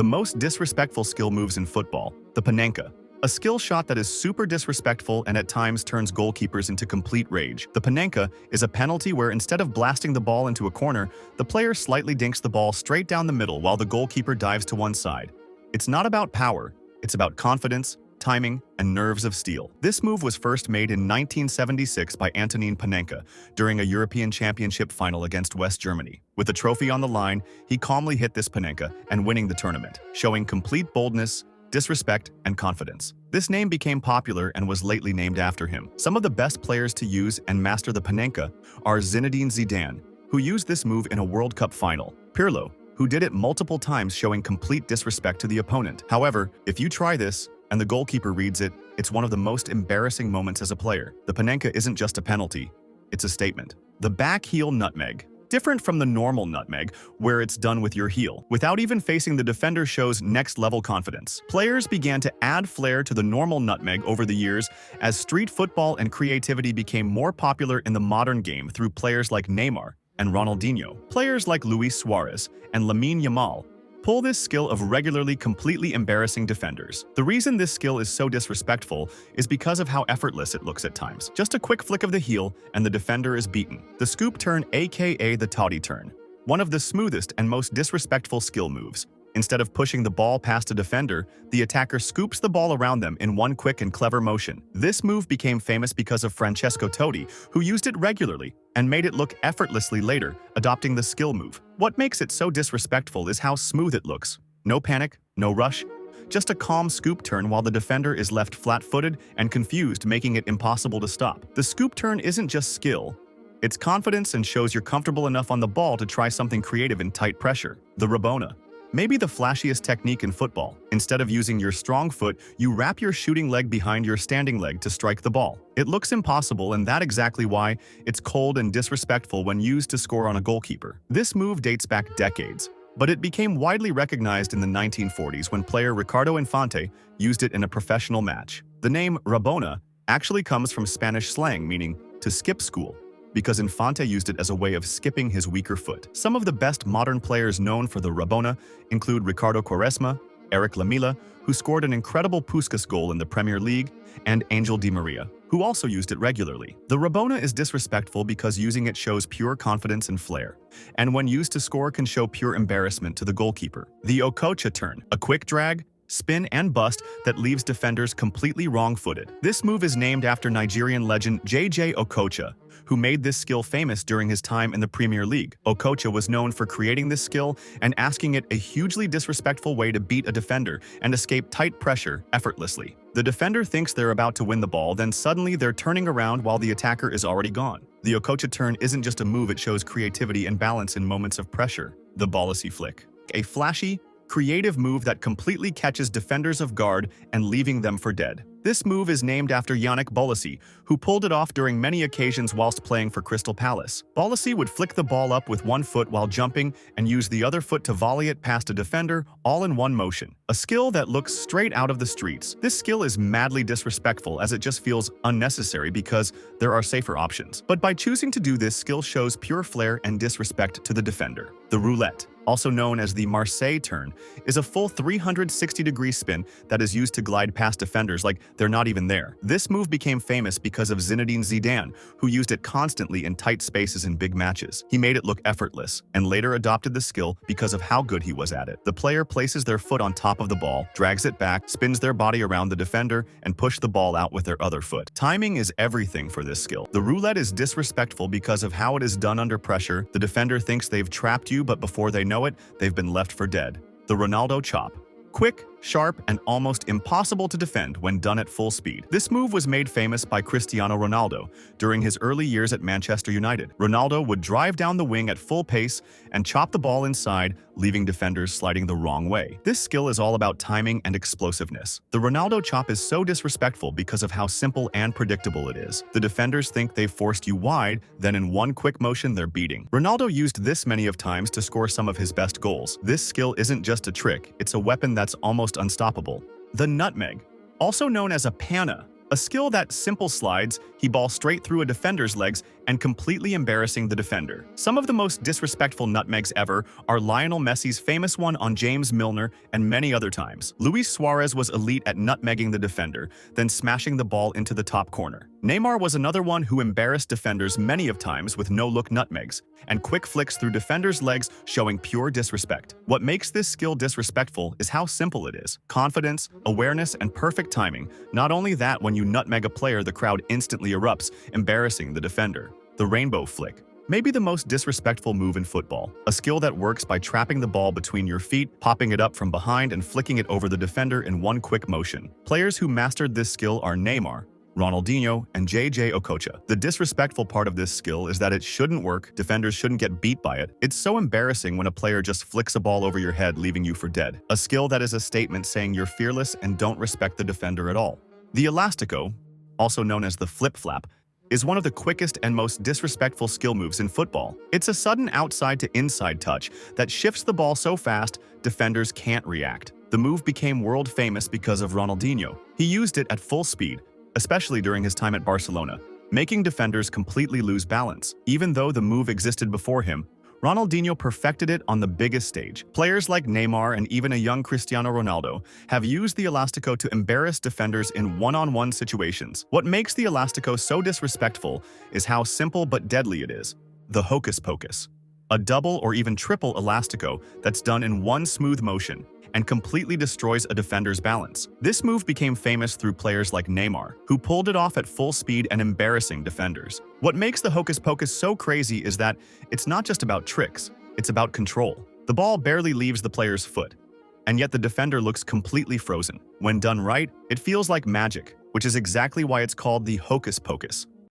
The most disrespectful skill moves in football, the panenka. A skill shot that is super disrespectful and at times turns goalkeepers into complete rage. The panenka is a penalty where instead of blasting the ball into a corner, the player slightly dinks the ball straight down the middle while the goalkeeper dives to one side. It's not about power, it's about confidence, timing, and nerves of steel. This move was first made in 1976 by Antonin Panenka during a European Championship final against West Germany. With the trophy on the line, he calmly hit this panenka and winning the tournament, showing complete boldness, disrespect, and confidence. This name became popular and was lately named after him. Some of the best players to use and master the panenka are Zinedine Zidane, who used this move in a World Cup final, Pirlo, who did it multiple times showing complete disrespect to the opponent. However, if you try this, and the goalkeeper reads it, it's one of the most embarrassing moments as a player. The panenka isn't just a penalty, it's a statement. The backheel nutmeg. Different from the normal nutmeg, where it's done with your heel. Without even facing the defender shows next-level confidence. Players began to add flair to the normal nutmeg over the years as street football and creativity became more popular in the modern game through players like Neymar and Ronaldinho. Players like Luis Suarez and Lamine Yamal pull this skill of regularly completely embarrassing defenders. The reason this skill is so disrespectful is because of how effortless it looks at times. Just a quick flick of the heel and the defender is beaten. The scoop turn, aka the toddy turn. One of the smoothest and most disrespectful skill moves. Instead of pushing the ball past a defender, the attacker scoops the ball around them in one quick and clever motion. This move became famous because of Francesco Totti, who used it regularly and made it look effortlessly later, adopting the skill move. What makes it so disrespectful is how smooth it looks. No panic, no rush, just a calm scoop turn while the defender is left flat-footed and confused, making it impossible to stop. The scoop turn isn't just skill, it's confidence and shows you're comfortable enough on the ball to try something creative in tight pressure. The rabona. Maybe the flashiest technique in football. Instead of using your strong foot, you wrap your shooting leg behind your standing leg to strike the ball. It looks impossible, and that's exactly why it's cold and disrespectful when used to score on a goalkeeper. This move dates back decades, but it became widely recognized in the 1940s when player Ricardo Infante used it in a professional match. The name rabona actually comes from Spanish slang meaning to skip school, because Infante used it as a way of skipping his weaker foot. Some of the best modern players known for the rabona include Ricardo Quaresma, Eric Lamela, who scored an incredible Puskas goal in the Premier League, and Angel Di Maria, who also used it regularly. The rabona is disrespectful because using it shows pure confidence and flair, and when used to score can show pure embarrassment to the goalkeeper. The Okocha turn, a quick drag, spin, and bust that leaves defenders completely wrong-footed. This move is named after Nigerian legend J.J. Okocha, who made this skill famous during his time in the Premier League. Okocha was known for creating this skill and asking it a hugely disrespectful way to beat a defender and escape tight pressure effortlessly. The defender thinks they're about to win the ball, then suddenly they're turning around while the attacker is already gone. The Okocha turn isn't just a move, it shows creativity and balance in moments of pressure. The Bolasie flick. A flashy, creative move that completely catches defenders off guard and leaving them for dead. This move is named after Yannick Bolasie, who pulled it off during many occasions whilst playing for Crystal Palace. Bolasie would flick the ball up with one foot while jumping and use the other foot to volley it past a defender, all in one motion. A skill that looks straight out of the streets. This skill is madly disrespectful as it just feels unnecessary because there are safer options. But by choosing to do this, skill shows pure flair and disrespect to the defender. The roulette, also known as the Marseille turn, is a full 360-degree spin that is used to glide past defenders like they're not even there. This move became famous because of Zinedine Zidane, who used it constantly in tight spaces in big matches. He made it look effortless, and later adopted the skill because of how good he was at it. The player places their foot on top of the ball, drags it back, spins their body around the defender, and push the ball out with their other foot. Timing is everything for this skill. The roulette is disrespectful because of how it is done under pressure. The defender thinks they've trapped you, but before they know it, they've been left for dead. The Ronaldo chop. Quick, sharp, and almost impossible to defend when done at full speed. This move was made famous by Cristiano Ronaldo during his early years at Manchester United. Ronaldo would drive down the wing at full pace and chop the ball inside, leaving defenders sliding the wrong way. This skill is all about timing and explosiveness. The Ronaldo chop is so disrespectful because of how simple and predictable it is. The defenders think they've forced you wide, then in one quick motion they're beating. Ronaldo used this many of times to score some of his best goals. This skill isn't just a trick, it's a weapon that's almost unstoppable. The nutmeg, also known as a panna, a skill that simple slides he ball straight through a defender's legs and completely embarrassing the defender. Some of the most disrespectful nutmegs ever are Lionel Messi's famous one on James Milner and many other times. Luis Suarez was elite at nutmegging the defender, then smashing the ball into the top corner. Neymar was another one who embarrassed defenders many of times with no-look nutmegs and quick flicks through defenders' legs, showing pure disrespect. What makes this skill disrespectful is how simple it is. Confidence, awareness, and perfect timing. Not only that, when you nutmeg a player, the crowd instantly erupts, embarrassing the defender. The rainbow flick. Maybe the most disrespectful move in football. A skill that works by trapping the ball between your feet, popping it up from behind, and flicking it over the defender in one quick motion. Players who mastered this skill are Neymar, Ronaldinho, and Okocha. The disrespectful part of this skill is that it shouldn't work, defenders shouldn't get beat by it. It's so embarrassing when a player just flicks a ball over your head, leaving you for dead. A skill that is a statement saying you're fearless and don't respect the defender at all. The elastico, also known as the flip-flap, is one of the quickest and most disrespectful skill moves in football. It's a sudden outside to inside touch that shifts the ball so fast, defenders can't react. The move became world famous because of Ronaldinho. He used it at full speed, especially during his time at Barcelona, making defenders completely lose balance. Even though the move existed before him, Ronaldinho perfected it on the biggest stage. Players like Neymar and even a young Cristiano Ronaldo have used the elastico to embarrass defenders in one-on-one situations. What makes the elastico so disrespectful is how simple but deadly it is. The hocus pocus. A double or even triple elastico that's done in one smooth motion and completely destroys a defender's balance. This move became famous through players like Neymar, who pulled it off at full speed and embarrassing defenders. What makes the hocus pocus so crazy is that it's not just about tricks, it's about control. The ball barely leaves the player's foot, and yet the defender looks completely frozen. When done right, it feels like magic, which is exactly why it's called the hocus pocus.